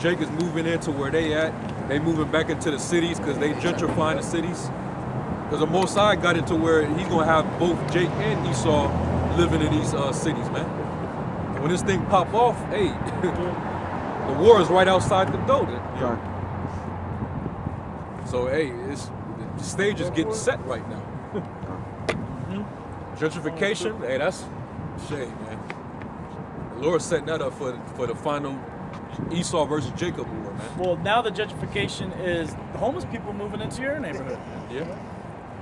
Jacob's moving into where they at. They moving back into the cities because they gentrifying the cities. Because the Most High got into where he's gonna have both Jake and Esau living in these cities, man. When this thing pop off, hey, the war is right outside the door. Right. So hey, the stage is getting set right now. Gentrification, hey, that's shade, man. The Lord's setting that up for the final Esau versus Jacob war, man. Well, now the gentrification is the homeless people moving into your neighborhood. Yeah.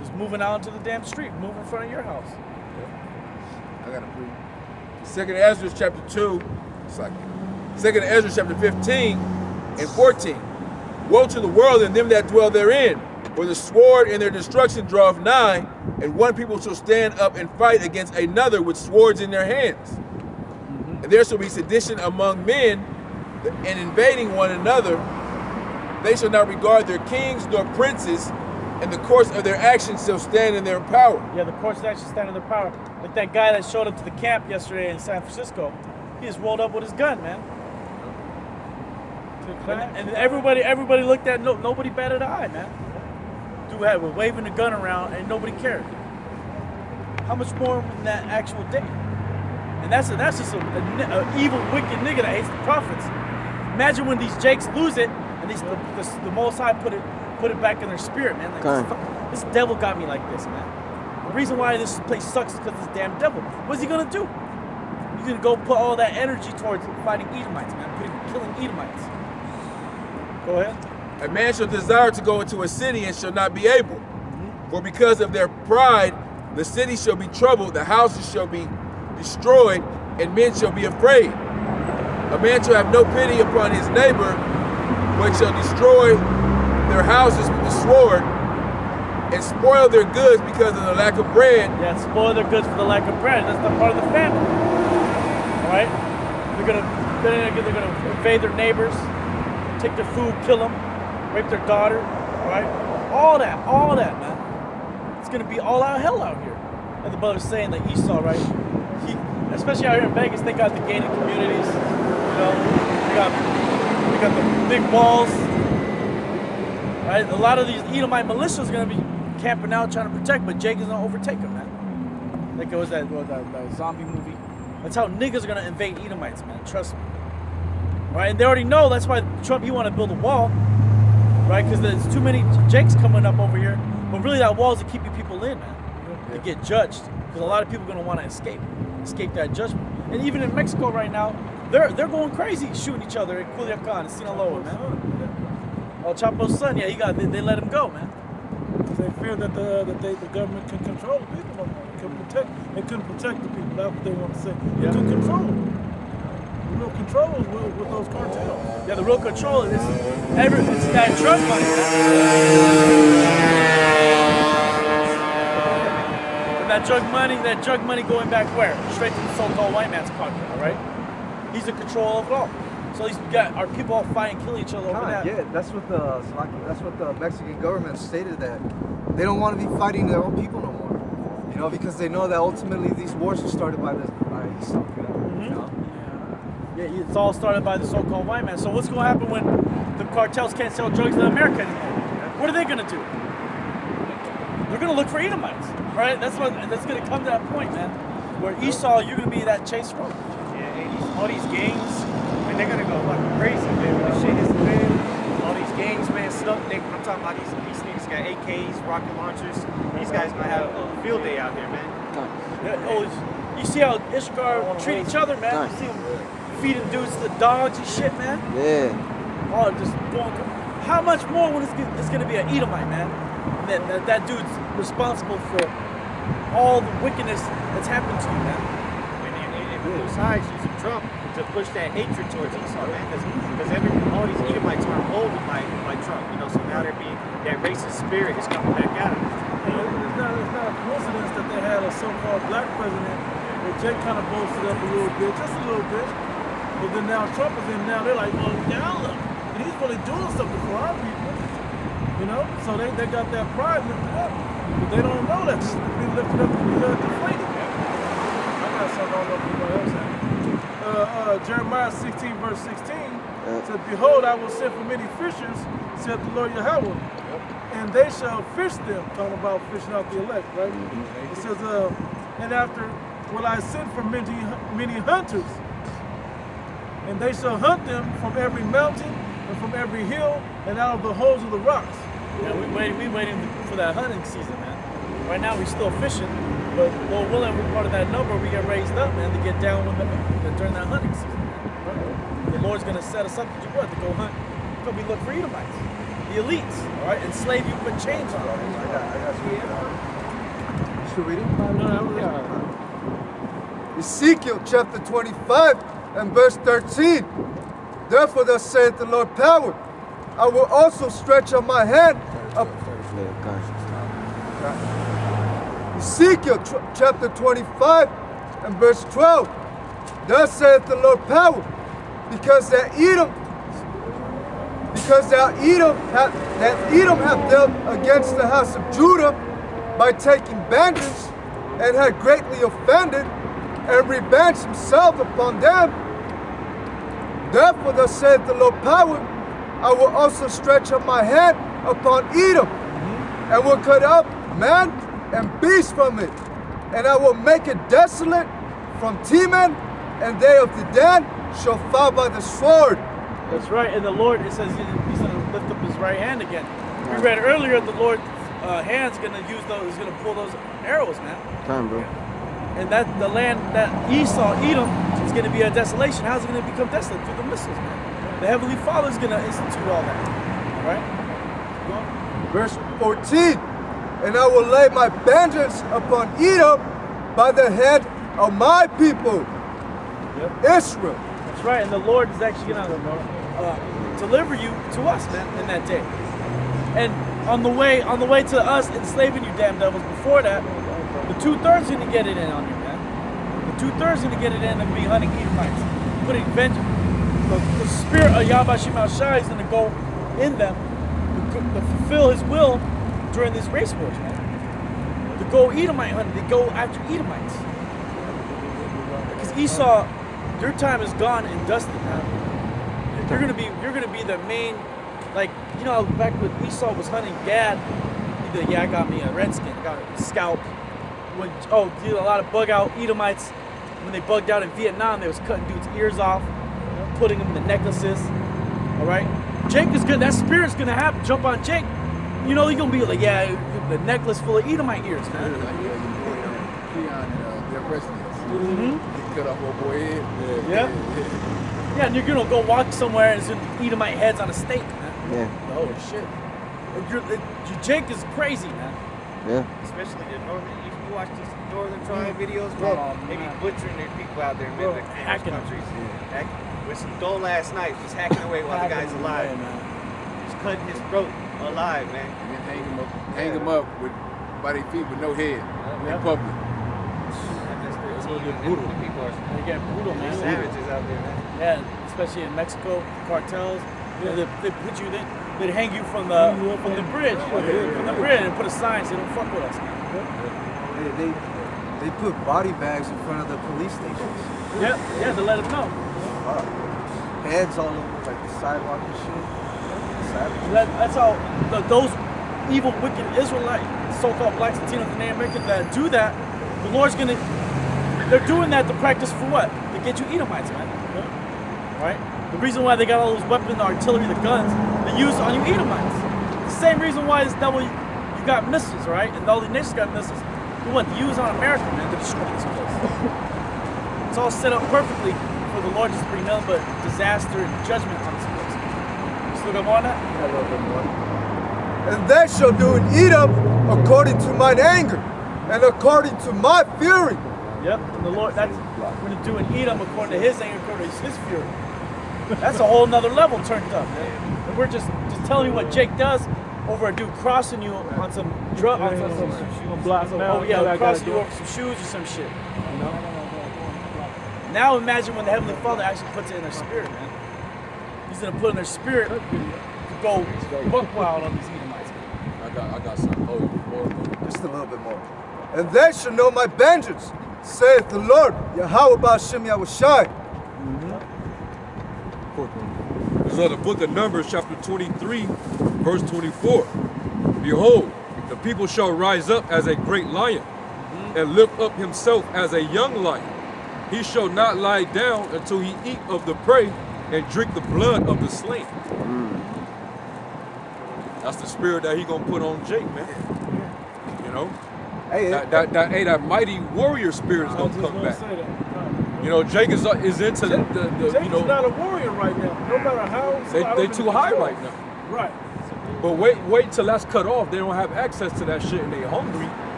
Just moving out into the damn street, moving in front of your house. I gotta prove. Second Ezra chapter 2, Second Ezra chapter 15 and 14. Woe to the world and them that dwell therein, for the sword and their destruction draweth nigh, and one people shall stand up and fight against another with swords in their hands. And there shall be sedition among men, and invading one another. They shall not regard their kings nor princes, and the course of their actions shall stand in their power. Yeah, the course of action stand in their power. Like that guy that showed up to the camp yesterday in San Francisco, he just rolled up with his gun, man. And everybody looked at nobody batted an eye, man. Dude was waving the gun around and nobody cared. How much more in that actual day? And that's just an evil, wicked nigga that hates the prophets. Imagine when these Jakes lose it and the Most High put it back in their spirit, man. Like, this devil got me like this, man. The reason why this place sucks is because this damn devil. What's he gonna do? He's gonna go put all that energy towards fighting Edomites, man, killing Edomites. Go ahead. A man shall desire to go into a city and shall not be able. For because of their pride, the city shall be troubled, the houses shall be destroyed, and men shall be afraid. A man shall have no pity upon his neighbor, but shall destroy their houses with the sword, and spoil their goods because of the lack of bread. Yeah, spoil their goods for the lack of bread. That's not part of the family. All right? They're gonna invade their neighbors, take their food, kill them, rape their daughter, all right? All that, man. It's gonna be all out hell out here. And the brother's saying that Esau, right? Especially out here in Vegas, they got the gated communities. You know, they got the big walls. Right? A lot of these Edomite militias are gonna be camping out trying to protect, but Jake is gonna overtake them, man. Like it was that zombie movie. That's how niggas are gonna invade Edomites, man. Trust me. Right? And they already know. That's why Trump, he want to build a wall, right? Because there's too many Jakes coming up over here. But really, that wall is to keep you people in, man. To get judged, because a lot of people are gonna want to escape that judgment. And even in Mexico right now, they're going crazy, shooting each other at Culiacan and Sinaloa, man. Oh, Chapo's son, yeah, they let him go, man. They fear that the government can control the people. They couldn't protect the people. That's what they want to say. They couldn't control them. The real control is with those cartels. Yeah, the real control is it's that drug money. And that drug money going back where? Straight to the so-called white man's pocket, all right? He's in control of it all. So we got our people all fighting, killing each other over that. Yeah, that's what the Mexican government stated, that they don't want to be fighting their own people no more. You know, because they know that ultimately these wars are started by Esau. You know? Yeah, it's all started by the so-called white man. So what's going to happen when the cartels can't sell drugs in America anymore? What are they going to do? They're going to look for Edomites, right? That's going to come to that point, man, where Esau, you're going to be that chase road. Yeah, and all these gangs, man, they're going to go fucking crazy, man. When this shit hits the fan, all these gangs, man, I'm talking about these niggas got AKs, rocket launchers. These guys going to have a field day out here, man. You see how Ishkar treat each other, man? You see them feeding dudes to dogs and shit, man? Yeah. Oh, just going. How much more when it's going to be an Edomite, man? That dude's responsible for all the wickedness that's happened to you, man. And both sides using Trump to push that hatred towards Esau, man, because all these Edomites are molded by Trump, you know. So now they're being, that racist spirit is coming back out. It's not a coincidence that they had a so-called black president, where Jake kind of boasted up a little bit, just a little bit. But then now Trump is in. Now they're like, oh, now look, and he's really doing something for our people. You know, so they got that pride lifted up, but they don't know that it's been lifted up to be deflated. I got something I don't know if anybody else has. Jeremiah 16 verse 16, said, behold, I will send for many fishers, said the Lord Yahweh, and they shall fish them, talking about fishing out the elect, right? It says, and after will I send for many hunters, and they shall hunt them from every mountain and from every hill and out of the holes of the rocks. Yeah, we waiting for that hunting season, man. Right now we're still fishing, but Lord willing, we're part of that number. We get raised up, man, to get down with them during that hunting season, man. The Lord's gonna set us up to do what? To go hunt. So we look for Edomites, the elites, all right, enslave you, put chains on. I got you. You should read it? Ezekiel chapter 25 and verse 13. Therefore thus saith the Lord power, I will also stretch out my hand up. Ezekiel chapter 25 and verse 12. Thus saith the Lord power, because that Edom hath dealt against the house of Judah by taking vengeance, and had greatly offended, and revenged himself upon them. Therefore thus saith the Lord power, I will also stretch up my hand upon Edom, and will cut up man and beast from it, and I will make it desolate from Teman, and they of the Dan shall fall by the sword. That's right, and the Lord, it says he's going to lift up his right hand again. We read earlier the Lord's hand's going to use those, he's going to pull those arrows, man. Time, bro. And that the land that Esau, Edom, is going to be a desolation. How's it going to become desolate? Through the missiles, man. The Heavenly Father is going to institute all that, right? Verse 14, and I will lay my vengeance upon Edom by the head of my people, Israel. That's right, and the Lord is actually going to deliver you to us, man, in that day. And on the way to us enslaving you, damn devils, before that, the 2/3 going to get it in on you, man. The 2/3 going to get it in and be hunting Edomites, putting vengeance. The spirit of Yahweh Shema Shai is going to go in them to fulfill his will during this race wars, man. To go Edomite hunting, they go after Edomites. Because Esau, your time is gone and dusted, man. You're gonna be the main, like, you know, back when Esau was hunting Gad, he'd be like, yeah, I got me a redskin, I got a scalp. Did a lot of bug out Edomites. When they bugged out in Vietnam, they was cutting dudes' ears off, putting them in the necklaces. All right, Jake is good. That spirit's gonna jump on Jake. You know, he's gonna be like, yeah, the necklace full of Edomite ears, man. Cut off old boy head. Yeah, and you're gonna go walk somewhere and it's gonna be Edomite heads on a stake, man. Yeah. Oh shit. Your Jake is crazy, man. Yeah. Especially the northern. You watch these northern tribe videos, bro. They be butchering their people out there, man. Like hacking countries. With some dull ass knife, just hacking away while the guy's alive. Man. Just cutting his throat alive, man. And then hang him up with by their feet with no head in public. That's their team. get brutal. The people are They get brutal, man. savages out there, man. Yeah, especially in Mexico, cartels. You know, they put you, they'd hang you from the bridge, and put a sign saying, "Don't fuck with us." They put body bags in front of the police stations. Yeah, to let them know. Heads all over like the sidewalk and shit. Savage. That's how those evil, wicked Israelite, so-called blacks, Latinos, and Native Americans that do that. The Lord's gonna. They're doing that to practice for what? To get you Edomites, man. Right? The reason why they got all those weapons, the artillery, the guns, they use on you Edomites. The same reason why this devil, you got missiles, right? And all the nations got missiles. You want to use on America, man, to destroy this place. It's all set up perfectly for the Lord just to bring nothing but disaster and judgment on this place. You still got more on that? A little bit more. And they shall do in Edom according to mine anger, and according to my fury. Yep, and the Lord, that's we're going to do in Edom according to his anger, according to his fury. That's a whole nother level turned up, man. And we're just telling you what Jake does over a dude crossing you on some drug, on some, crossing you over some shoes or some shit. You know? Now imagine when the Heavenly Father actually puts it in their spirit, man. He's going to put in their spirit to go buck wild on these Edomites, man. I got something. More. Just a little bit more. And they shall know my vengeance, saith the Lord, Yahweh Ba'ashem Yahushai. This is the book of Numbers, chapter 23, verse 24. Behold, the people shall rise up as a great lion, and lift up himself as a young lion. He shall not lie down until he eat of the prey and drink the blood of the slain. That's the spirit that he gonna put on Jake, man. You know? Hey, That mighty warrior spirit is I was gonna just come gonna back. say that. You know, Jake is into the Jake you know, is not a warrior right now. No matter how. they too high right now. Right. But wait till that's cut off. They don't have access to that shit and they hungry.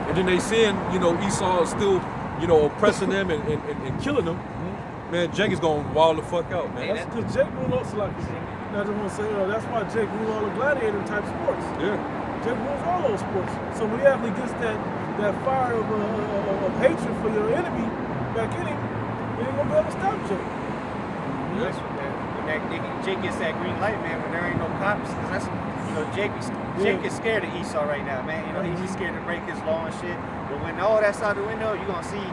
And then they seeing, you know, Esau is still, you know, oppressing them and killing them. Man, Jake is gonna wild the fuck out, man. That's because Jake ruled also like I just want to say, that's why Jake ruled all the gladiator type sports. Yeah. Jake rules all those sports. So when he actually gets that fire of hatred for your enemy back in him, you ain't gonna be able to stop Jake. That's what Jake gets that green light, man, when there ain't no cops. 'Cause that's, you know, Jake is scared of Esau right now, man. You know, he's scared to break his law and shit. But when all that's out the window, you're gonna see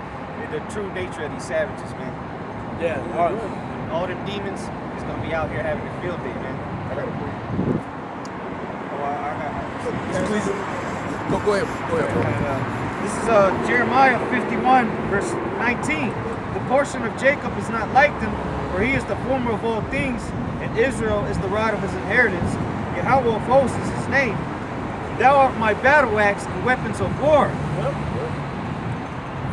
the true nature of these savages, man. Yeah. All them demons is gonna be out here having a field day, man. Go ahead. This is Jeremiah 51, verse 19. The portion of Jacob is not like them, for he is the former of all things, and Israel is the rod of his inheritance. Yahweh of hosts is his name. Thou art my battle axe and weapons of war.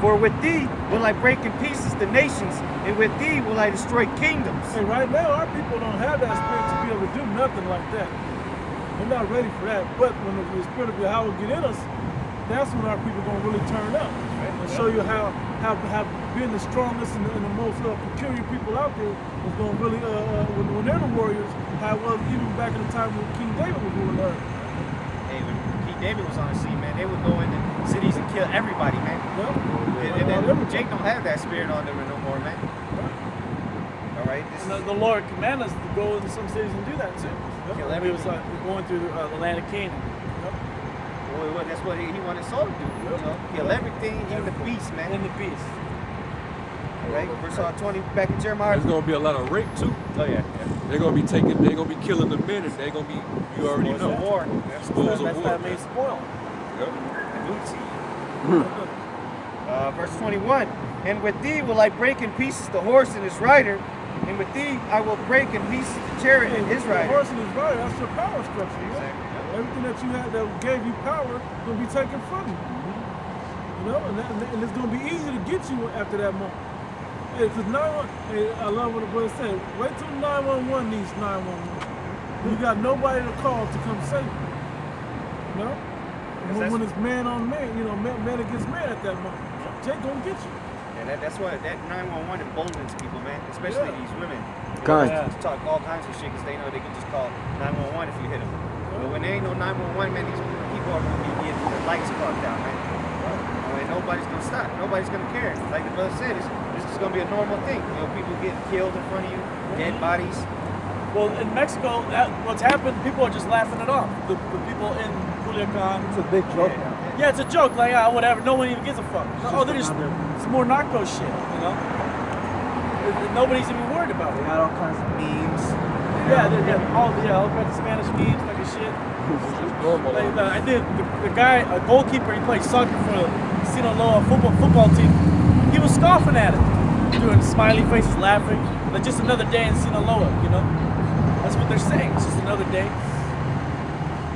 For with thee will I break in pieces the nations, and with thee will I destroy kingdoms. And right now, our people don't have that spirit to be able to do nothing like that. They're not ready for that. But when the spirit of Yahweh get in us, that's when our people gonna really turn up and show you how being the strongest and the most peculiar people out there is gonna really when they're the warriors, how it was even back in the time when King David was ruling earth. Hey, when King David was on the scene, man, they would go into cities and kill everybody, man. And then Jake don't have that spirit on them no more, man. All right, The Lord commanded us to go into some cities and do that too. Kill It was everything. like we're going through the land of Canaan. Well, that's what he wanted Saul to do. You know, kill everything, even the beast, man. And the beast. All right, verse 20, back in Jeremiah. There's gonna be a lot of rape too. Oh yeah. They're gonna be killing the men, and they're gonna be, you already Spoils of know. war. Spoils of That's war. that made spoil. Yep. Verse 21. And with thee will I break in pieces the horse and his rider, and with thee I will break in pieces the chariot and his The rider. horse and his rider, that's your power structure. You know? Everything that you had that gave you power gonna be taken from you. You know, and it's gonna be easy to get you after that moment. Hey, cause I love what the brother said. Wait till 911 needs 911. You got nobody to call to come save you. You know? When it's man on man, you know, man against man at that moment. Jake gonna get you. Yeah, that's why that 911 emboldens people, man, especially these women. Kind. Just talk all kinds of shit because they know they can just call 911 if you hit them. But when there ain't no 911, man, these people are going to be getting their lights clogged out, man. And nobody's going to stop. Nobody's going to care. Like the brother said, this is going to be a normal thing. You know, people getting killed in front of you, dead bodies. Well, in Mexico, what's happened, people are just laughing it off. The people in Culiacan. It's a big joke. Yeah, it's a joke. Like, whatever. No one even gives a fuck. It's more narco shit, you know? Nobody's even worried about it. They got all kinds of memes. All kinds of Spanish memes, like a shit. Normal. I did the guy, a goalkeeper, he played soccer for the Sinaloa football team. He was scoffing at it, doing smiley faces, laughing. Like just another day in Sinaloa, you know? That's what they're saying. It's just another day.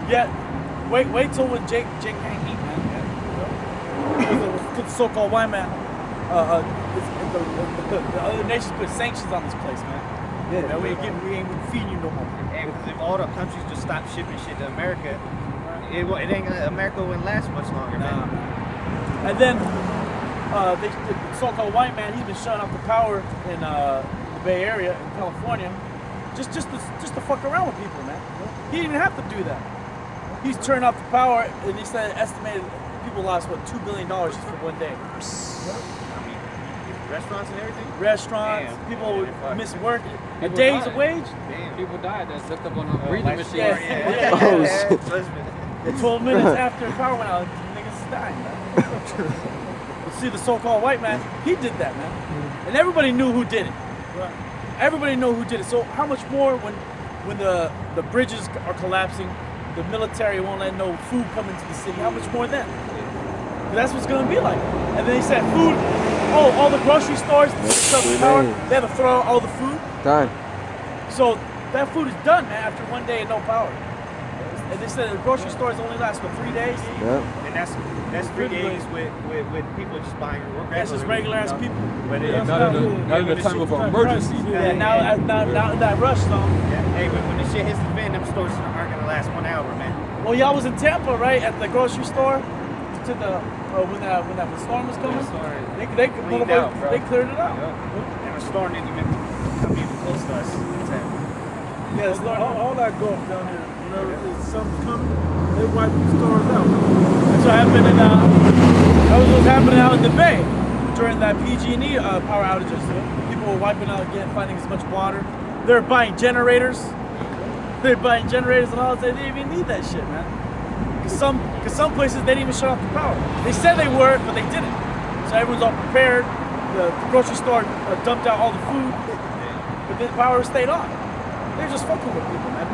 Yet, wait till when Jake can't eat, man. The so-called white man. The other nations put sanctions on this place, man. Yeah, we ain't feeding you no more. And if all the countries just stop shipping shit to America, America wouldn't last much longer, man. And then the so-called white man, he's been shutting off the power in the Bay Area in California, just to fuck around with people, man. He didn't even have to do that. He's turned off the power, and he said estimated people lost $2 billion just for one day. Restaurants and everything? Restaurants, Damn. people would miss work. A People day's died. wage. Damn. People died that's hooked up on a breathing machine. Yeah. 12 minutes shit. after the power went out, niggas died, man. But see, the so-called white man, he did that, man. And everybody knew who did it. Right. everybody know who did it. So how much more when the bridges are collapsing, the military won't let no food come into the city. How much more then? That's what's gonna be like. And then they said food. Oh, all the grocery stores, the power, they have to throw out all the food. Done. So that food is done, man, after 1 day and no power. And they said the grocery stores only last for 3 days. Yep. And that's 3 days with people just buying That's just regular ass people. But Yeah, not in the time of an emergency. Yeah, now that rush though. hey, when the shit hits the fan, them stores aren't gonna last 1 hour, man. Well, y'all was in Tampa, right? At the grocery store to the when that storm was coming. They Cleaned out, bro. they cleared it out. And the store didn't even come even close to us. Yeah, the storm. All that go up down here. If something's coming, they wipe these stores out. That's what happened in that was what's happening out in the Bay during that PG&E power outages. People were wiping out again, finding as much water. They're buying generators. They're buying generators and all that. They didn't even need that shit, man. Cause some places they didn't even shut off the power. They said they were, but they didn't. So everyone's all prepared. The grocery store dumped out all the food, but the power stayed on. They're just fucking with people, man.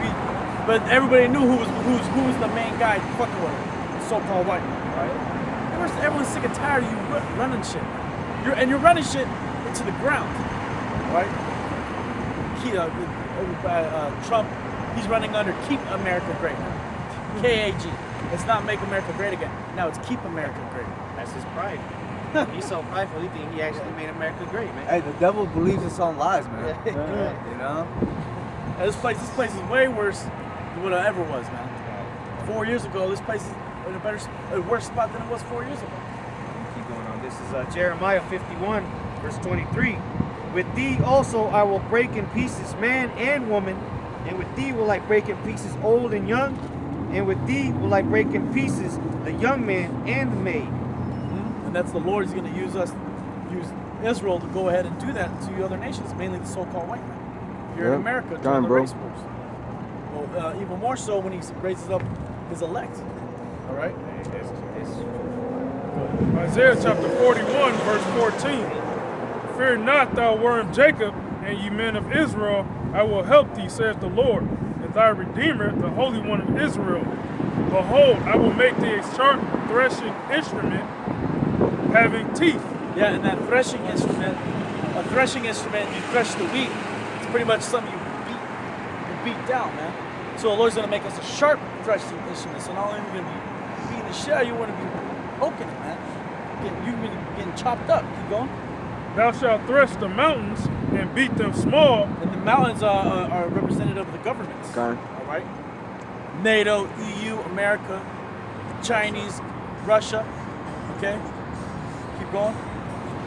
But everybody knew who was the main guy fucking with them, so-called white man, right? Everyone's sick and tired of you running shit. You're running shit into the ground, right? Trump, he's running under Keep America Great. KAG. It's not Make America Great Again. Now it's Keep America Great. That's his pride. He's so prideful, he think he actually made America great, man. Hey, the devil believes his own lies, man. Yeah. You know? And this place is way worse than what it ever was, man. 4 years ago, this place is in a worse spot than it was 4 years ago. Keep going on. This is Jeremiah 51, verse 23. With thee also I will break in pieces man and woman, and with thee will I break in pieces old and young, and with thee will I break in pieces the young man and the maid. And that's the Lord is going to use Israel to go ahead and do that to other nations, mainly the so-called white men here in America during the race wars. Well, even more so when he raises up his elect. All right. Isaiah chapter 41, verse 14. Fear not, thou worm Jacob, and ye men of Israel, I will help thee, saith the Lord, and thy Redeemer, the Holy One of Israel. Behold, I will make thee a sharp threshing instrument, having teeth. Yeah, and that threshing instrument, you thresh the wheat. It's pretty much something you beat down, man. So the Lord's gonna make us a sharp threshing instrument. So not only are we gonna be beating the shit out, you want to be poking it, man. You're gonna be getting chopped up. Keep going. Thou shalt thresh the mountains and beat them small. And the mountains are representative of the governments. Okay. All right. NATO, EU, America, Chinese, Russia. Okay. Keep going.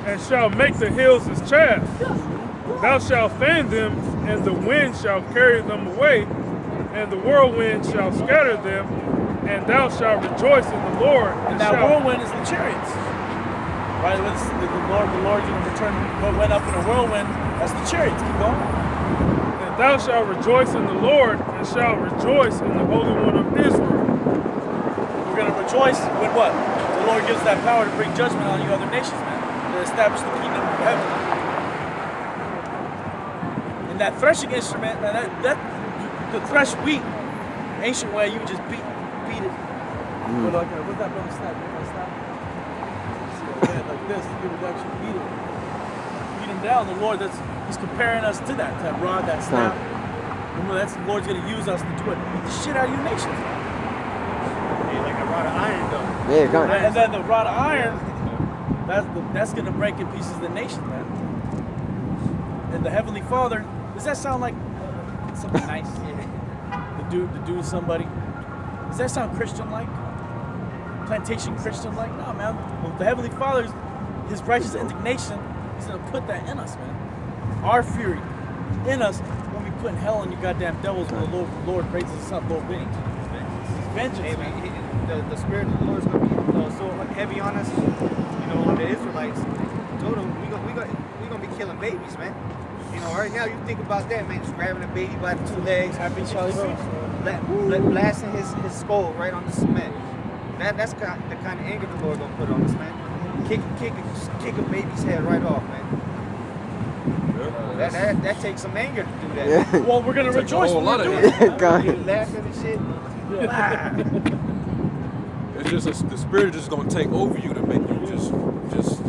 And shall make the hills as chaff. Thou shalt fan them, and the wind shall carry them away, and the whirlwind shall scatter them, and thou shalt rejoice in the Lord. And that whirlwind is the chariots. Right? The Lord's going to return what went up in a whirlwind. That's the chariots. Keep going. And thou shalt rejoice in the Lord, and shalt rejoice in the Holy One of Israel. We're going to rejoice when what? The Lord gives that power to bring judgment on you other nations, man. To establish the kingdom of heaven. And that threshing instrument, the thresh wheat, ancient way, you would just beat it. But like, what's that brother snap? Like this, you would actually beat him down. The Lord, he's comparing us to that rod, that snap. Remember, that's the Lord's going to use us to do it. Beat the shit out of your nations. Hey, like a rod of iron, though. Yeah, go on. And then the rod of iron, that's going to break in pieces the nation, man. And the Heavenly Father, does that sound like something nice? To do somebody? Does that sound Christian-like? Plantation Christian-like? No, man. Well, the Heavenly Father, his righteous indignation, he's going to put that in us, man. Our fury in us when we put in hell on you goddamn devils when the Lord raises us up, Lord willing. Vengeance, Hey, man. the Spirit of the Lord is going to be so heavy on us, on the Israelites. Told them, we're going to be killing babies, man. Right now you think about that, man, just grabbing a baby by the two legs, Happy Charlie Brown. blasting his skull right on the cement. That's the kind of anger the Lord gonna put on us, man. Kick a baby's head right off, man. That takes some anger to do that. Yeah. Well, we're gonna Take a rejoice whole when lot we're of doing it. it. God. You laughing and shit. It's just the spirit is just gonna take over you to make you just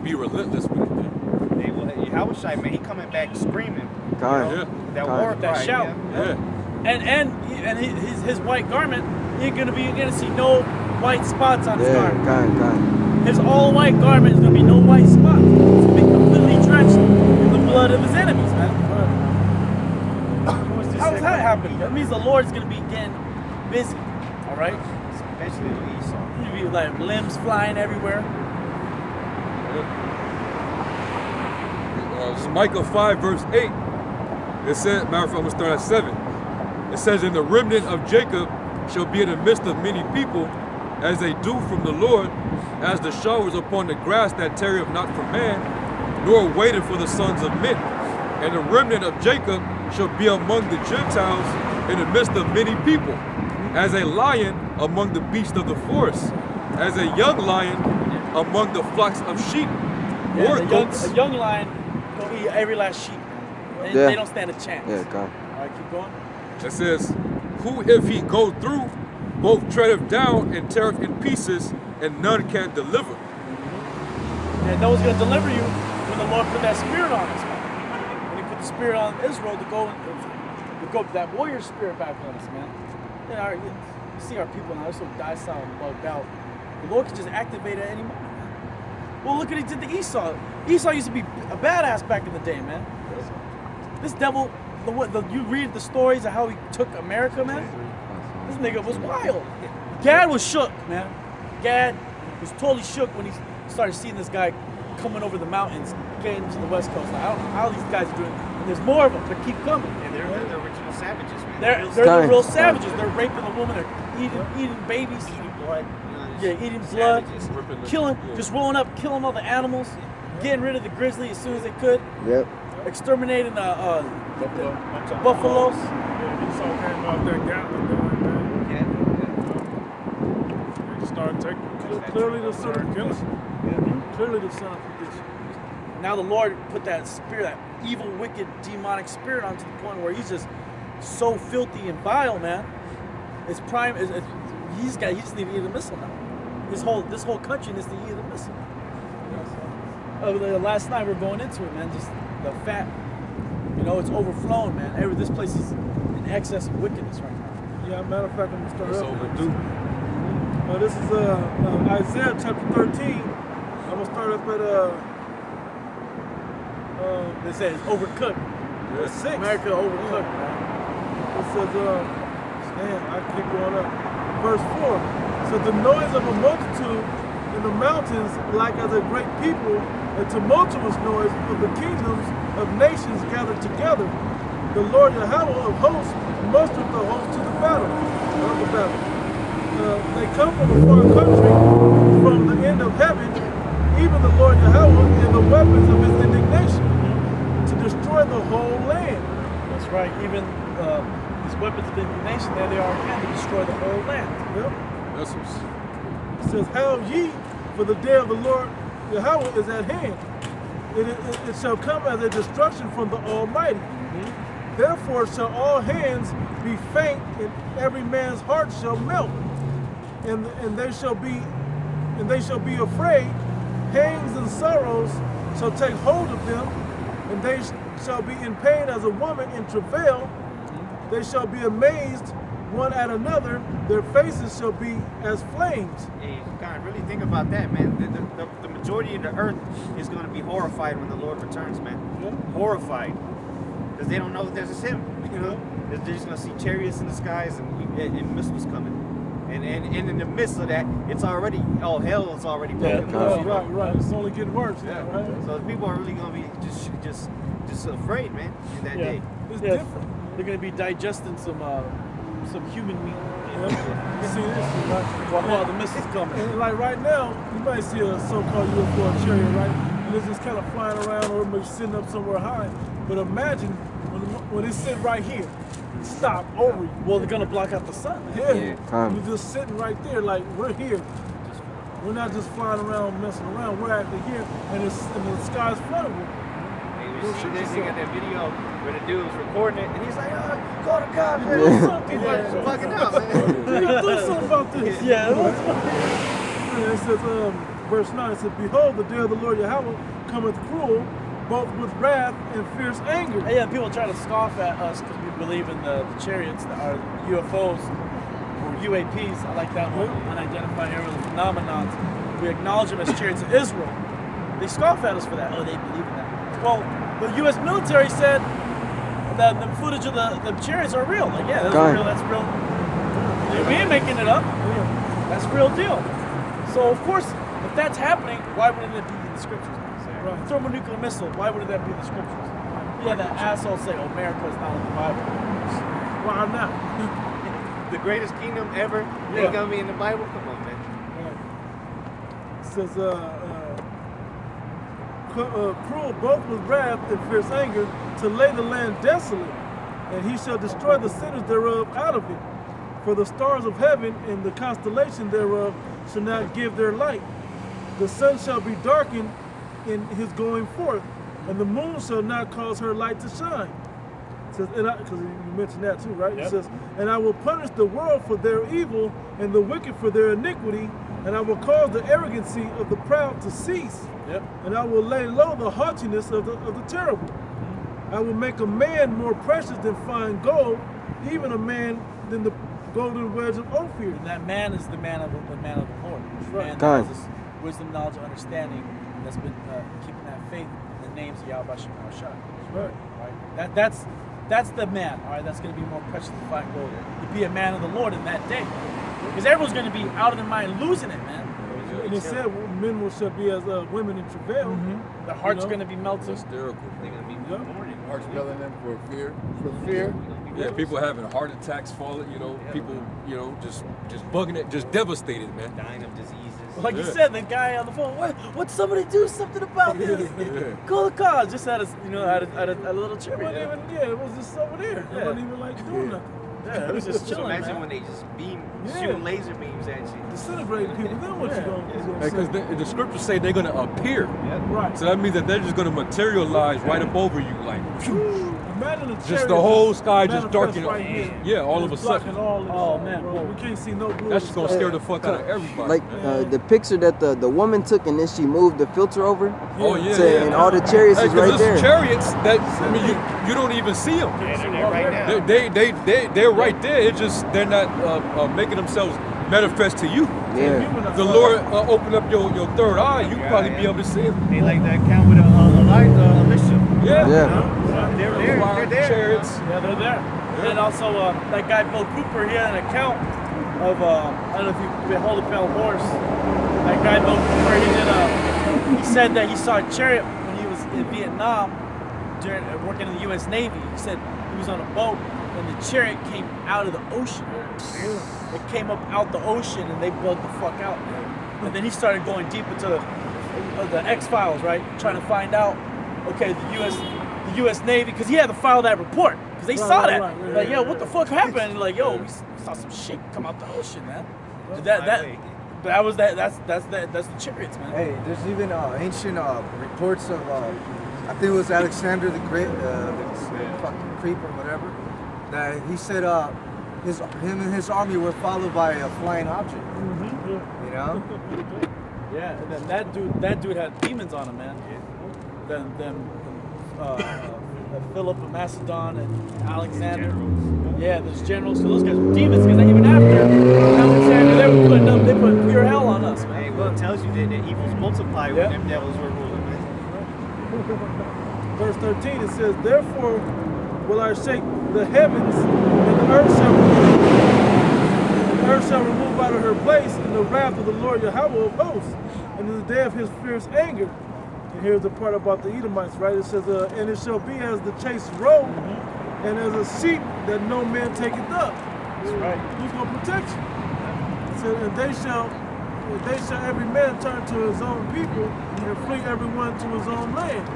be relentless with it. Man. Hey, well, Yahushua, man, he coming back screaming. God. Yeah. That God. war That cry. shout. Yeah. Yeah. And his white garment, you're gonna see no white spots on his Yeah, garment. God. His all white garment is gonna be no white spots. It's gonna be completely drenched in the blood of his enemies, man. How does that happen? That means the Lord's gonna be getting busy. All right. Especially with Esau. You're gonna be like limbs flying everywhere. It's Micah 5 verse 8. It says, matter of fact, I'm gonna start at 7. It says, "And the remnant of Jacob shall be in the midst of many people, as they do from the Lord, as the showers upon the grass that tarrieth not for man, nor waiteth for the sons of men. And the remnant of Jacob shall be among the Gentiles in the midst of many people, as a lion among the beasts of the forest, as a young lion among the flocks of sheep, or goats." A young lion gonna eat every last sheep. And Yeah. they don't stand a chance. Yeah, God. All right, keep going. It says, "Who if he go through, both treadeth down and teareth in pieces, and none can deliver." And no one's gonna deliver you when the Lord put that spirit on us, man. When he put the spirit on Israel to go that warrior spirit back on us, man. You see our people now, they're so docile and bugged out. The Lord can just activate at any moment. Well, look what he did to Esau. Esau used to be a badass back in the day, man. This devil, you read the stories of how he took America, man. This nigga was wild. Gad was shook, man. Gad was totally shook when he started seeing this guy coming over the mountains, getting to the West Coast. Like, I don't know how these guys are doing. And there's more of them. They keep coming. And they're the original savages, man. They're the real savages. They're raping the woman. They're eating babies. eating blood. Eating blood. Savages. Killing, just rolling up, killing all the animals. Getting rid of the grizzly as soon as they could. Yep. Exterminating the buffaloes. Yeah, Esau came out that gallon, man. Yeah. They started taking. Clearly the son of perdition. Clearly the son of perdition. Now the Lord put that spirit, that evil, wicked, demonic spirit onto the point where he's just so filthy and vile, man. His prime is he just need to eat a missile now. This whole country needs to eat a missile. Last night we were going into it, man. Just the fat, it's overflowing, man. This place is in excess of wickedness right now. Yeah, matter of fact, I'm gonna start It's up. overdue. This is Isaiah chapter 13. I'm gonna start up at They say it's overcooked. 6. America overcooked, man. It says, I keep going up. Verse 4. So the noise of a multitude in the mountains, like as a great people, a tumultuous noise of the kingdoms of nations gathered together. The Lord Yahweh of hosts mustered the host to the battle. They come from a far country, from the end of heaven, even the Lord Yahweh and the weapons of his indignation, to destroy the whole land. That's right. Even these weapons of indignation, there they are again to destroy the whole land. Yep. That's what's, It says, "Hail ye, for the day of the Lord Yahweh is at hand. It shall come as a destruction from the Almighty. Therefore shall all hands be faint, and every man's heart shall melt, and they shall be afraid. Pangs and sorrows shall take hold of them, and they shall be in pain as a woman in travail. They shall be amazed one at another, their faces shall be as flames." Hey, God, really think about that, man. The majority of the earth is going to be horrified when the Lord returns, man. Horrified. Because they don't know that this is him. They're just going to see chariots in the skies and missiles coming. And in the midst of that, it's already, hell is already broken. Right. It's only getting worse. Right. So people are really going to be just afraid, man, in that day. It's different. They're going to be digesting some human meat. You see this, right? While the missiles coming. And like right now, you might see a so-called UFO chariot, right? And it's just kind of flying around or maybe sitting up somewhere high. But imagine when it's sitting right here, stop over you. Well, they're going to block out the sun. Yeah, come. we're just sitting right there, like we're here. We're not just flying around messing around. We're actually here, and the sky's flooded with. Maybe Go see shoot this, they got yourself. that video where the dude was recording it, and he's like, call the cops, man. Do something. He's like, fucking out, man. You gotta do something about this. Yeah, it was And it says, verse 9, it says, behold, the day of the Lord Yahweh cometh cruel, both with wrath and fierce anger. Yeah, people try to scoff at us because we believe in the chariots that are UFOs or UAPs. I like that one. Unidentified aerial phenomenons. We acknowledge them as chariots of Israel. They scoff at us for that. Oh, they believe in that. Well, the U.S. military said that the footage of the chariots are real. Like, yeah, that's real. We ain't making it up. That's real deal. So, of course, if that's happening, why wouldn't it be in the scriptures? Right. Thermonuclear missile, why wouldn't that be in the scriptures? Yeah, that asshole say, oh, America is not in the Bible. Why not? The greatest kingdom ever ain't gonna be in the Bible? Come on, man. It says, cruel both with wrath and fierce anger, to lay the land desolate, and he shall destroy the sinners thereof out of it. For the stars of heaven and the constellation thereof shall not give their light. The sun shall be darkened in his going forth, and the moon shall not cause her light to shine. It says, because you mentioned that too, right? Yep. It says, and I will punish the world for their evil and the wicked for their iniquity, and I will cause the arrogancy of the proud to cease. Yep. And I will lay low the haughtiness of the terrible. I will make a man more precious than fine gold, even a man than the golden wedge of Ophir. And that man is the man of the Lord. Right. Man that has this wisdom, knowledge, and understanding that's been keeping that faith in the names of Yahweh Shem Shai. Right. Right? That's the man, all right, that's going to be more precious than fine gold. To be a man of the Lord in that day. Because everyone's going to be out of their mind losing it, man. And it said men shall be as women in travail. The heart's going to be melted. Hysterical. They're gonna be mourning. Hearts failing them for fear. For fear. Yeah, people having heart attacks, falling, people, just bugging it, just devastated, man. Dying of diseases. Like you said, the guy on the phone, what somebody do something about this? Call the cops. Just had a little chariot. It was just over there. It wasn't even like doing nothing. Yeah, it was just So chilling, imagine man. when they just shooting laser beams at you. Disintegrating people. Then what you gonna Because say? the scriptures say they're going to appear. Right. So that means that they're just going to materialize right up over you, like, phew. Imagine a Just chariot the whole sky just manifest darken. right here. Yeah, all of a It's blocking sudden. all this Oh, shit, man, bro. whoa. We can't see no blue. That's just going to sky. scare the fuck out of everybody. Like man. the picture that the woman took, and then she moved the filter over. Oh, yeah, to, yeah. And all the chariots Hey, is 'cause right there's there. chariots that, you don't even see them. Yeah, they're there right now. They're right there. It's just they're not making themselves manifest to you. Yeah. The Lord open up your third eye, you probably be able to see them. They like that count with Elisha. Yeah. Yeah. They're there. Chariots. Yeah, they're there. And then also, that guy Bill Cooper, he had an account of, I don't know if you've been holding Pale Horse. That guy Bill Cooper, he said that he saw a chariot when he was in Vietnam during working in the U.S. Navy. He said he was on a boat and the chariot came out of the ocean. It came up out the ocean and they bugged the fuck out. And then he started going deep into the X-Files, right? Trying to find out, okay, the U.S. Navy, because he had to file that report. Because they saw that. Like, yo, what the fuck happened? And like, yo, we saw some shit come out the ocean, man. That's the chariots, man. Hey, there's even ancient reports of, I think it was Alexander the Great, the fucking creep or whatever, that he said him and his army were followed by a flying object. You know? Yeah, and then that dude had demons on him, man. Then Philip of Macedon and Alexander. Yeah, there's generals. So those guys were demons because even after Alexander, they put pure hell on us, man. Hey, well, it tells you that evils multiply when them devils were ruling, man. Verse 13, it says, therefore will I shake the heavens, and the earth shall remove out of her place in the wrath of the Lord Yahweh of hosts, and in the day of his fierce anger. And here's the part about the Edomites, right? It says, and it shall be as the chased roe, and as a sheep that no man taketh up. That's right. Who's going to protect you? It says, and they shall every man turn to his own people, and flee everyone to his own land.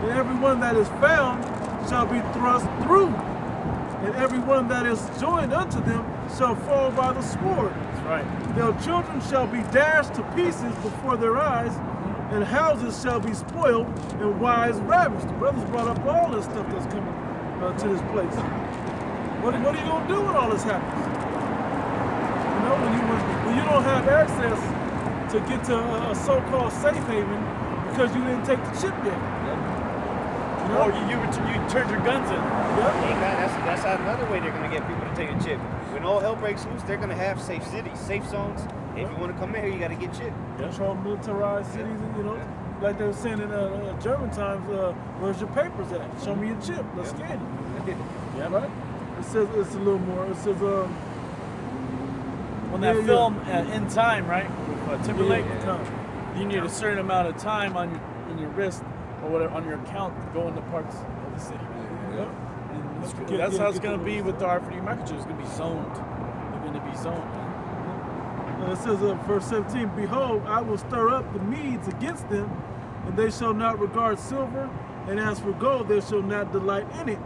And everyone that is found shall be thrust through, and everyone that is joined unto them shall fall by the sword. That's right. Their children shall be dashed to pieces before their eyes, and houses shall be spoiled, and wives ravished. The brothers brought up all this stuff that's coming to this place. What are you gonna do when all this happens? You know, when you don't have access to get to a so-called safe haven because you didn't take the chip yet. You know? Or you turned your guns in. Hey, man, that's another way they're gonna get people to take a chip. When all hell breaks loose, they're gonna have safe cities, safe zones. If you want to come in here, you gotta get chipped. Control militarized cities, and, you know, like they were saying in German times, where's your papers at? Show me your chip. Let's scan it. Yeah, right. It says it's a little more. It says When that film In Time, right, with Timberlake, Yeah. you need a certain amount of time on your wrist or whatever on your account to go into parts of the city. Yeah. And that's how it's going to be with the RFID microchips. It's going to be zoned. They're going to be zoned. It says verse 17, Behold, I will stir up the Medes against them, and they shall not regard silver, and as for gold, they shall not delight in it.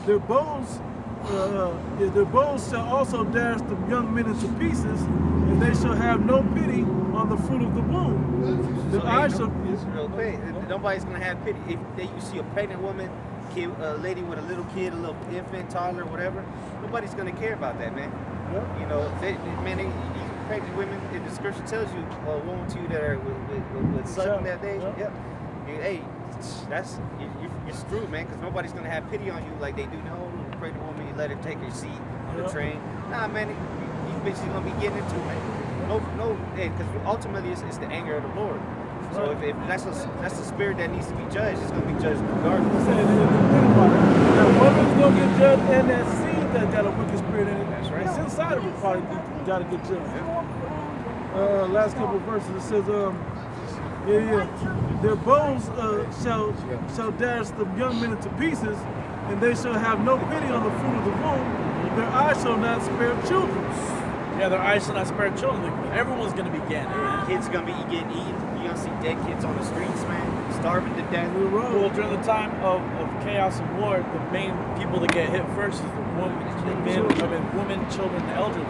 Their bows shall also dash the young men into pieces, and they shall have no pity on the fruit of the womb. The eye shall... Nobody's gonna have pity. If you see a pregnant woman, a lady with a little kid, a little infant, toddler, whatever, nobody's gonna care about that, man. Yeah. You know, these pregnant women, the scripture tells you, woe to you that are with son that day. Yeah. Hey, you're screwed, man, because nobody's gonna have pity on you like they do now. Pregnant woman, you let her take her seat on the train. Nah, man, these bitches gonna be getting into it, man. No, because ultimately it's the anger of the Lord. So if that's the spirit that needs to be judged, it's gonna be judged regardless. That woman's gonna get judged, and that seed that got a wicked spirit in it. That's right. It's inside of it, probably gotta get judged. Last couple of verses, it says, their bows shall dash the young men into pieces, and they shall have no pity on the fruit of the womb. Their eyes shall not spare children. Yeah, their eyes shall not spare children. Everyone's going to be getting it, man. Kids gonna be getting eaten. You're gonna see dead kids on the streets, man, starving to death. Well, during the time of chaos and war, the main people that get hit first is the women, children, and elderly.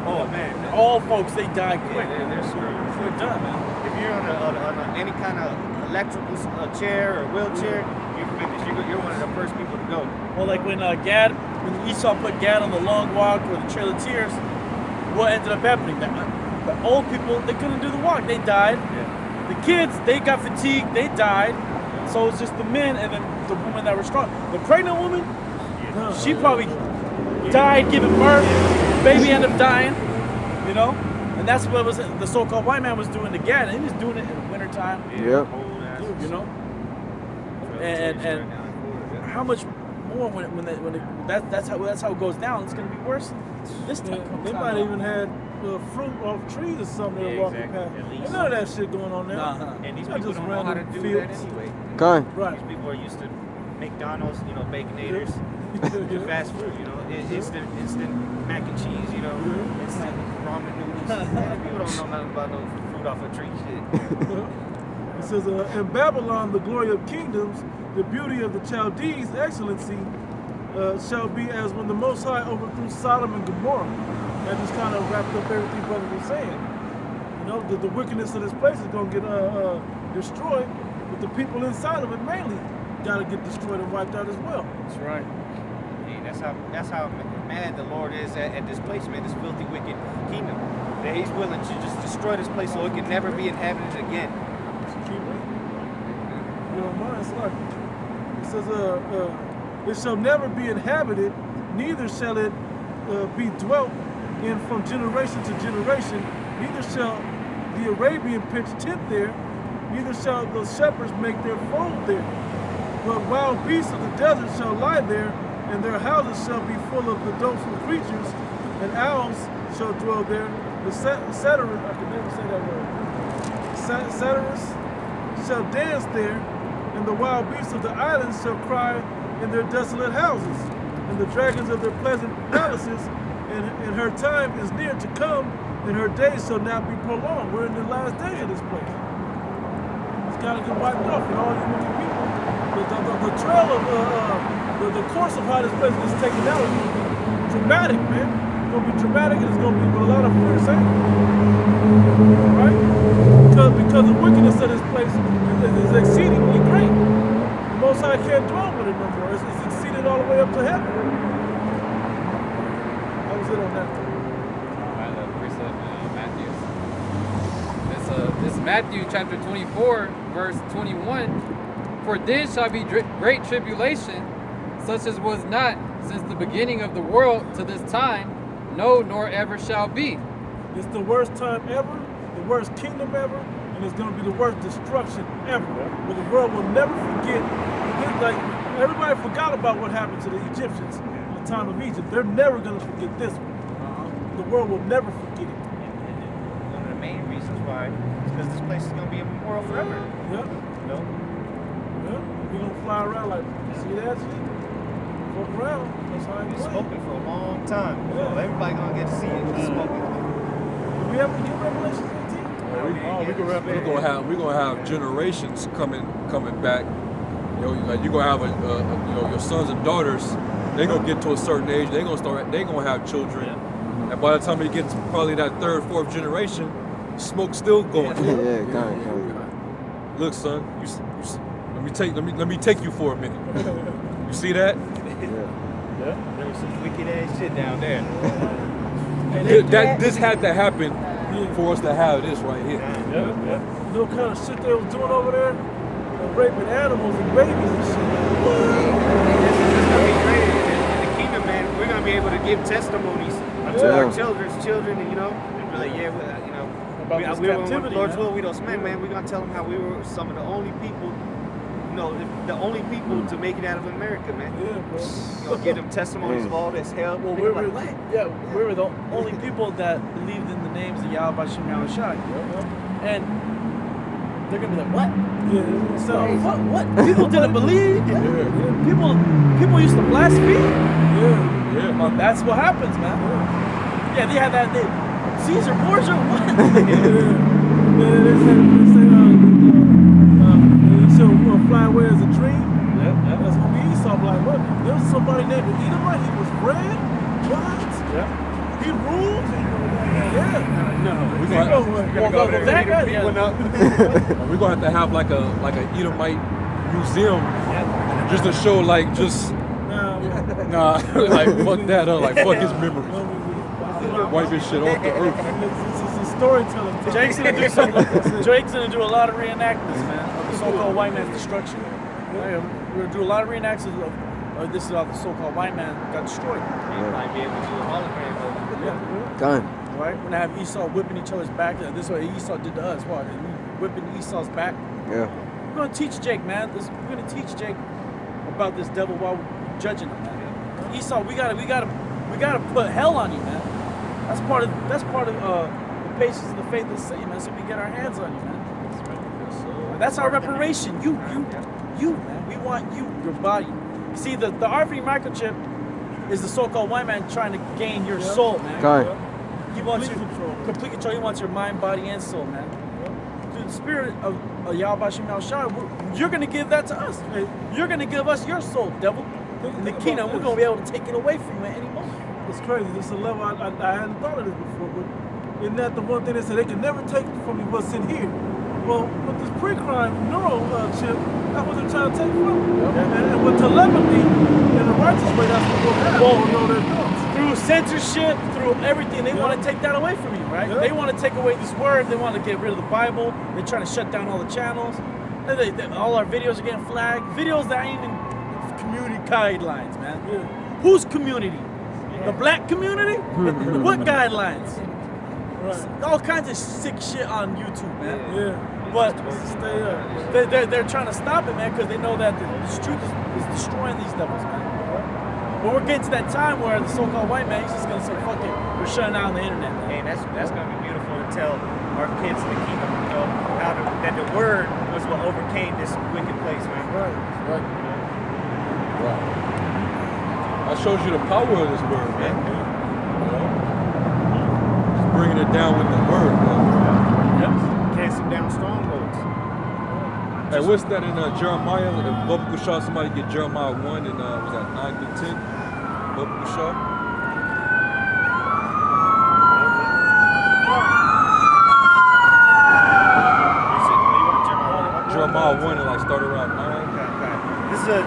Oh man, all folks, they die quick. They're screwed. They're done, man. If you're on any kind of electrical chair or wheelchair, you're finished. You're one of the first people to go. Well, like when Esau put Gad on the long walk or the Trail of Tears, what ended up happening? The old people, they couldn't do the walk. They died. Yeah. The kids, they got fatigued. They died. So it's just the men and then the women that were strong. The pregnant woman, she probably died giving birth. Baby ended up dying, you know? And that's what the so-called white man was doing to Gad. And he was doing it in the wintertime. Yep. You know? And how much more that's how it goes down. It's gonna be worse this time. They might even had fruit off trees or something they were walking past. Ain't none of that shit going on there. And these Not people just don't know how to random do that fields. anyway. Right. These people are used to McDonald's, Baconators, fast food, instant mac and cheese, instant ramen noodles. People don't know nothing about no fruit off a tree shit. It says, in Babylon, the glory of kingdoms, the beauty of the Chaldees' excellency, shall be as when the Most High overthrew Sodom and Gomorrah. That just kind of wrapped up everything brother was saying. The wickedness of this place is going to get destroyed, but the people inside of it mainly got to get destroyed and wiped out as well. That's right. Hey, that's how mad the Lord is at this place, man, this filthy, wicked kingdom. That He's willing to just destroy this place so it can never be inhabited again. It says, it shall never be inhabited, neither shall it be dwelt in from generation to generation, neither shall the Arabian pitch tent there, neither shall the shepherds make their fold there. But wild beasts of the desert shall lie there, and their houses shall be full of the doleful creatures, and owls shall dwell there. The satyrs, I can never say that word. Satyrs shall dance there, and the wild beasts of the islands shall cry in their desolate houses, and the dragons of their pleasant palaces, and her time is near to come, and her days shall not be prolonged. We're in the last days of this place. It's got to get wiped off, and all you wicked people. The trail of the course of how this place is taken out is dramatic, man. It's gonna be dramatic, and it's gonna be with a lot of fierce anger. Right? Because the wickedness of this place is exceedingly great. The Most High can't dwell with it no more. It's exceeded all the way up to heaven. That was it on that. Precept Matthew. This Matthew chapter 24, verse 21. For then shall be great tribulation, such as was not since the beginning of the world to this time, no, nor ever shall be. It's the worst time ever, the worst kingdom ever, and it's going to be the worst destruction ever. But the world will never forget. It's like everybody forgot about what happened to the Egyptians in the time of Egypt. They're never going to forget this one. The world will never forget it. And one of the main reasons why is because this place is going to be a memorial forever. Yeah. You know? Yeah. We're going to fly around like, see that shit? Fuck around. That's how It's it's spoken for a long time. So everybody going to get to see it. It's spoken. Do we have to get Revelation 18? We're gonna have generations coming back. You know, like you're gonna have your sons and daughters. They're gonna get to a certain age. They're gonna have children. And by the time it gets probably that third, fourth generation, smoke's still going. Yeah, kind of. Look, son, let me take you for a minute. You see that? There was some wicked ass shit down there. This had to happen for us to have this right here. You know what kind of shit they was doing over there? Raping animals and babies and shit. This is going to be great. In the kingdom, man, we're going to be able to give testimonies to our children's children, and, you know, and be like, we were on Lord's will, we don't spend, man. We're going to tell them how we were some of the only people, you know, the only people to make it out of America, man. Yeah, bro. You know, give them testimonies of all this hell. Well, we were the only people that believed in the names of Yahweh Shem Yahushai. And they're gonna be like, what? Yeah. So what? People didn't believe. People used to blaspheme. Yeah. Well, that's what happens, man. Yeah, they had that. Caesar Borgia, what? They said fly away as a dream. That's gonna be Esau. Like, what? There was somebody named Edomite. He was bred. What? Yeah. He ruled. Yeah. We're gonna have to have like a Edomite museum just to show like like fuck that up, like fuck his memories. Wipe his shit off the earth. It's a storytelling. Jake's gonna do a lot of reenactments, man, of the so-called white man's destruction. We're gonna do a lot of reenactments of this is how the so-called white man got destroyed. You might be able to do a hologram of it. Yeah. Done. Right? We're gonna have Esau whipping each other's back. This is what Esau did to us. What? Whipping Esau's back. Yeah. We're gonna teach Jake, man. We're gonna teach Jake about this devil while we're judging him, man. Esau, we gotta put hell on you, man. That's part of the patience of the faith of the city, man. So we get our hands on you, man. That's our reparation. You, man. We want you, your body. See, the RFID microchip is the so-called white man trying to gain your soul, man. Done. He wants complete control. He wants your mind, body, and soul, man. Through the spirit of Yahweh Shem Yahushai, you're going to give that to us. You're going to give us your soul, devil. In the kingdom, we're going to be able to take it away from you at any moment. It's crazy. This is a level I hadn't thought of this before. But isn't that the one thing they said they can never take from me what's in here? Well, with this pre-crime neuro chip, that's what they're trying to take from me. And with telepathy in the righteous way, that's what we'll have. Through censorship, through everything, they want to take that away from you, right? Yeah. They want to take away this word. They want to get rid of the Bible. They're trying to shut down all the channels. And all our videos are getting flagged. Videos that ain't even community guidelines, man. Yeah. Whose community? The black community? What guidelines? Right. All kinds of sick shit on YouTube, man. Yeah. But Stay up. they're trying to stop it, man, because they know that the truth is destroying these devils, man. But we're getting to that time where the so-called white man, he's just gonna say, fuck it, we're shutting down the internet. And that's gonna be beautiful to tell our kids in the kingdom, you know, that the word was what overcame this wicked place, man. Right. That shows you the power of this word, man. You know? Just bringing it down with the word, man. Casting down strongholds. Hey, what's that in Jeremiah? If Bubba Kushah, somebody get Jeremiah 1 and was that 9 through 10? Bubba Kushah?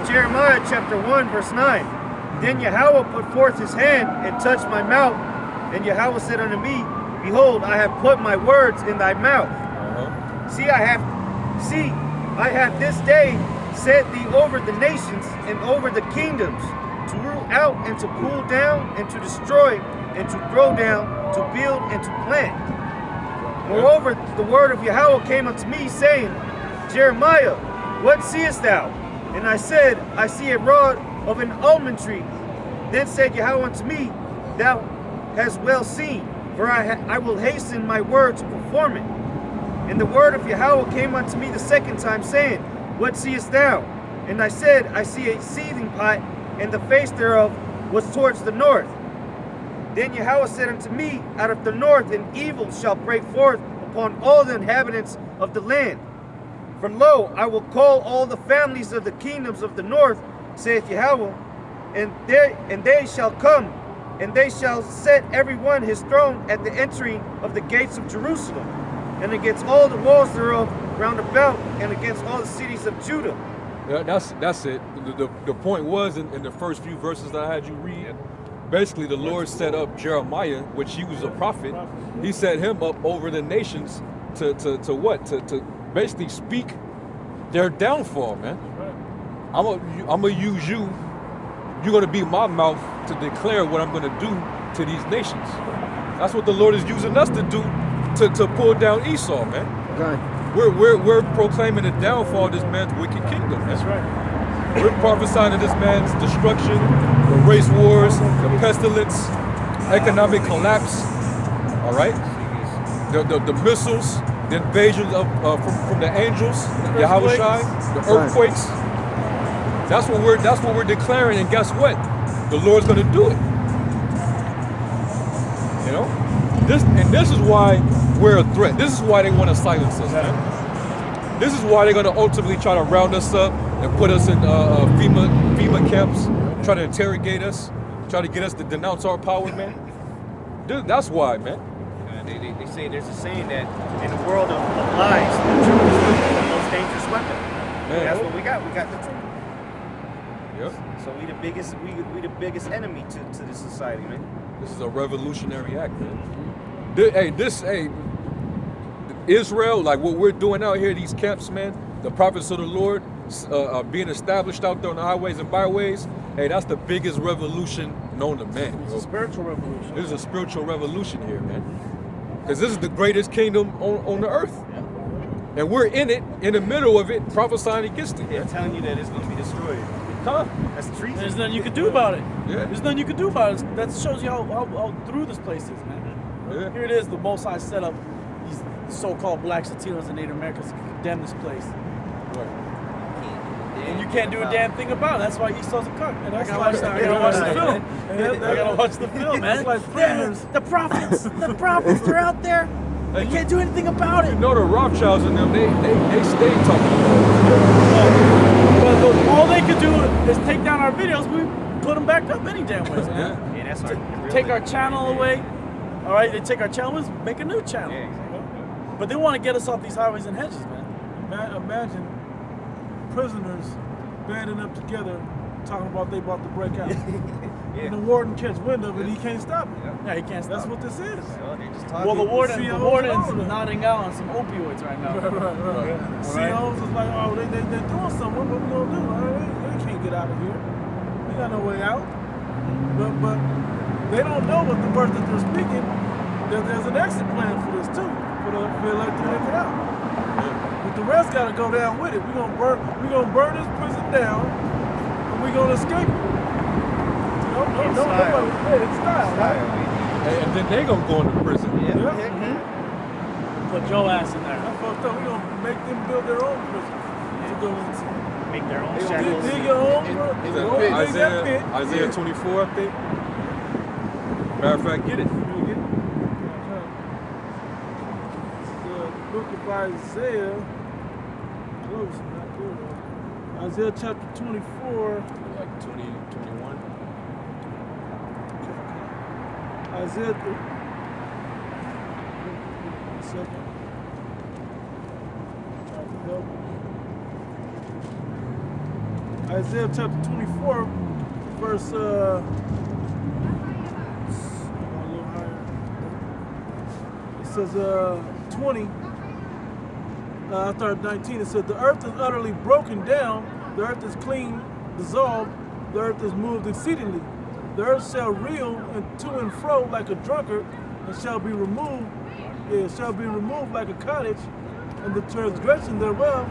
Jeremiah chapter 1, verse 9. Then Yahweh put forth his hand and touched my mouth. And Yahweh said unto me, Behold, I have put my words in thy mouth. See, I have this day set thee over the nations and over the kingdoms, to root out and to pull down and to destroy and to throw down, to build and to plant. Moreover, the word of Yahweh came unto me, saying, Jeremiah, what seest thou? And I said, I see a rod of an almond tree. Then said Yahweh unto me, Thou hast well seen, for I will hasten my word to perform it. And the word of Yahweh came unto me the second time, saying, What seest thou? And I said, I see a seething pot, and the face thereof was towards the north. Then Yahweh said unto me, Out of the north an evil shall break forth upon all the inhabitants of the land. For lo, I will call all the families of the kingdoms of the north, saith Yahweh, and they shall come, and they shall set every one his throne at the entering of the gates of Jerusalem, and against all the walls thereof round about, and against all the cities of Judah. Yeah, that's it. The point was in the first few verses that I had you read. Basically, the Lord set up Jeremiah, which he was a prophet. He set him up over the nations to what? To basically speak their downfall, man. I'm gonna use you. You're gonna be my mouth to declare what I'm gonna do to these nations. That's what the Lord is using us to do to pull down Esau, man. Okay. We're proclaiming the downfall of this man's wicked kingdom. That's right. We're prophesying to this man's destruction, the race wars, the pestilence, economic collapse. All right, the missiles, the invasion of from the angels, Yahweh Shai, the earthquakes. That's what we're declaring, and guess what? The Lord's going to do it. You know, this is why we're a threat. This is why they want to silence us, man. This is why they're going to ultimately try to round us up and put us in FEMA camps, try to interrogate us, try to get us to denounce our power, man. Dude, that's why, man. They say there's a saying that in the world of lies, the truth is the most dangerous weapon. Man. That's what we got. We got the truth. Yep. So we the biggest enemy to this society, man. This is a revolutionary act, man. Israel, like what we're doing out here, these camps, man, the prophets of the Lord being established out there on the highways and byways, hey, that's the biggest revolution known to man. It's a spiritual revolution. This is a spiritual revolution here, man. Because this is the greatest kingdom on the earth. And we're in it, in the middle of it, prophesying against it. They're telling you that it's going to be destroyed. Huh? That's treason. There's nothing you can do about it. Yeah. There's nothing you can do about it. That shows you how through this place is, man. Yeah. Here it is, the Most High set up these so-called blacks, Latinos, and Native Americans to condemn this place. Right. And you can't do a damn thing about it. That's why Esau's a cuck. And I that's gotta watch the film. I gotta watch the film, man. That's like prisoners. The prophets, they're out there. You can't do anything about it. You know the Rothschilds and them, they stay talking about But all they could do is take down our videos. We put them back up any damn way, man. Yeah, that's our Take our channel away. All right, they take our channel, let's make a new channel. Yeah, exactly. But they want to get us off these highways and hedges, man. Imagine prisoners banding up together talking about they about to break out. And the warden catch wind of it, he can't stop it. Yeah, he can't stop. That's what this is. Well, they just talking. Well, the warden's COs nodding out on some opioids right now. Right. COs is like, oh, they doing something. What we gonna do? They can't get out of here. They got no way out. But they don't know what the words that they're speaking. There's an exit plan for this too, for the elect to make it out. But the rest got to go down with it. We're gonna burn this prison down, and we're gonna escape it. It's style. Right? and then they gonna go into prison. Put your ass in there. That's fucked up. We're gonna make them build their own prison to go into. Make their own Dig shackles. your own Is prison. that Isaiah 24, I think. Matter of fact, get it. The book of Isaiah, close, not good. Isaiah chapter 24. Like 20, 21. Isaiah. Isaiah chapter 24, verse a little higher. It says 20. I started 19. It says, the earth is utterly broken down, the earth is clean, dissolved, the earth is moved exceedingly. The earth shall reel to and fro like a drunkard, and shall be removed. It shall be removed like a cottage, and the transgression thereof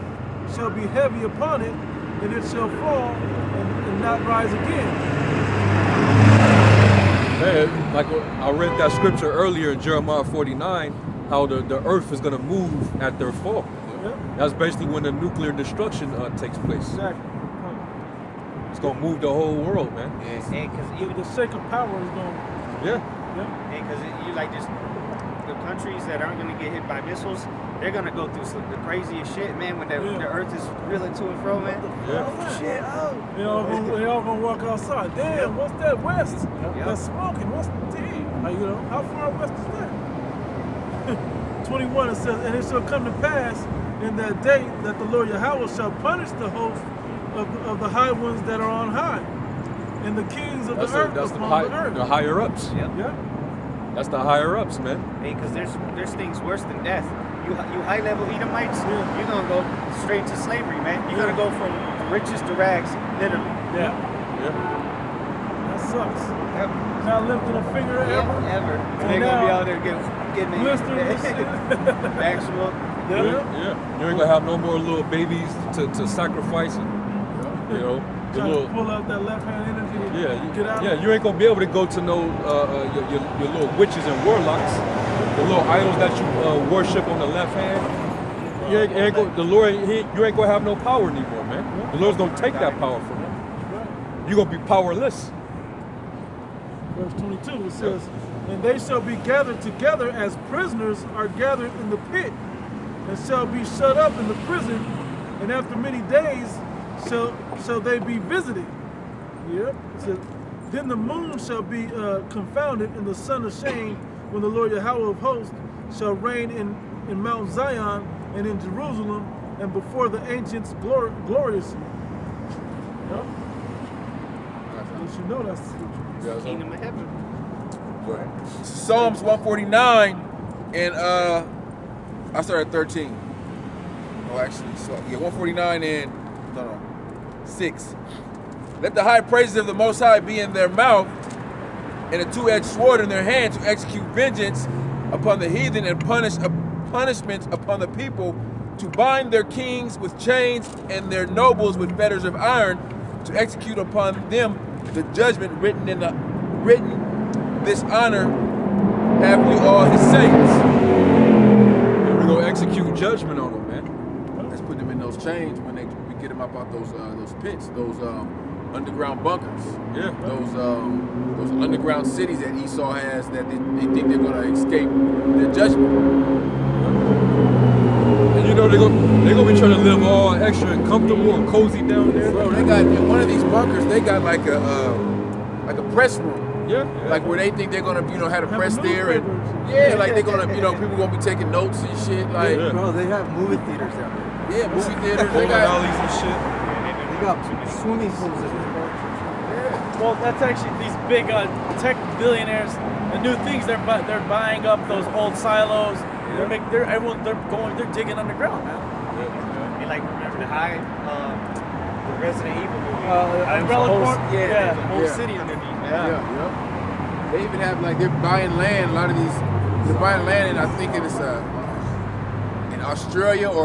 shall be heavy upon it, and it shall fall and not rise again. Man, like I read that scripture earlier in Jeremiah 49, how the earth is going to move at their fall. Yep. That's basically when the nuclear destruction takes place. Exactly. It's going to move the whole world, man. And because The sake of power is going. Yeah. you like just the countries that aren't gonna get hit by missiles, they're gonna go through some the craziest shit, man. When the earth is reeling to and fro, man. Yeah. Oh shit! Oh. They all gonna walk outside. Damn, what's that west? Yep. That's smoking. What's damn? Like, how far west is that? 21 it says, and it shall come to pass in that day that the Lord Yahweh shall punish the host of the high ones that are on high, and the kings of the earth upon the earth. The higher ups. Yep. Yeah. That's the higher ups, man. Hey, because there's things worse than death. You high level Edomites, Yeah. you're gonna go straight to slavery, man. You're gonna go from riches to rags, literally. Yeah. Yeah. That sucks. Yep. Not lifting a finger ever. Ever. And They're gonna be now- out there getting Blisters and shit. actual. Yeah. Yeah. You ain't gonna have no more little babies to sacrifice. You know, the Trying little. to pull out that left hand energy and get out. You ain't gonna be able to go to no your little witches and warlocks, the little idols that you worship on the left hand. You ain't the Lord, you ain't gonna have no power anymore, man. The Lord's gonna take that power from you. You're gonna be powerless. Verse 22, it says, and they shall be gathered together as prisoners are gathered in the pit, and shall be shut up in the prison, and after many days shall they be visited. Yep. It says, then the moon shall be confounded, and the sun ashamed, when the Lord Yahweh of hosts shall reign in Mount Zion and in Jerusalem, and before the ancients gloriously. Yep. You should know that's the scripture. Kingdom of heaven. Psalms 149, and I started at 13. Oh, actually, 149 and 6. Let the high praises of the Most High be in their mouth, and a two-edged sword in their hand to execute vengeance upon the heathen and punishments upon the people, to bind their kings with chains and their nobles with fetters of iron, to execute upon them the judgment written this honor have we all his saints. And we're gonna execute judgment on them, man. Let's put them in those chains when we get them up out those pits, those underground bunkers. Yeah. Those underground cities that Esau has that they think they're gonna escape their judgment. And you know they're gonna be trying to live all extra and comfortable and cozy down there. Bro, they got in one of these bunkers. They got like a press room. Yeah. Like where they think they're gonna, have a Have press there, and newspapers. like they're gonna, people gonna be taking notes and shit. Like, Yeah. Bro, they have movie theaters down there. movie theaters. They Bowling got, alleys and shit. They got swimming pools in there. Well, that's actually these big tech billionaires. The new things they're buying up those old silos. They're digging underground, man. You like remember the high, the Resident Evil movie? Umbrella Corp? Yeah, there's a whole Yeah. city underneath, man. yeah. They even have they're buying land. A lot of these, they're buying land, and I think it's in Australia or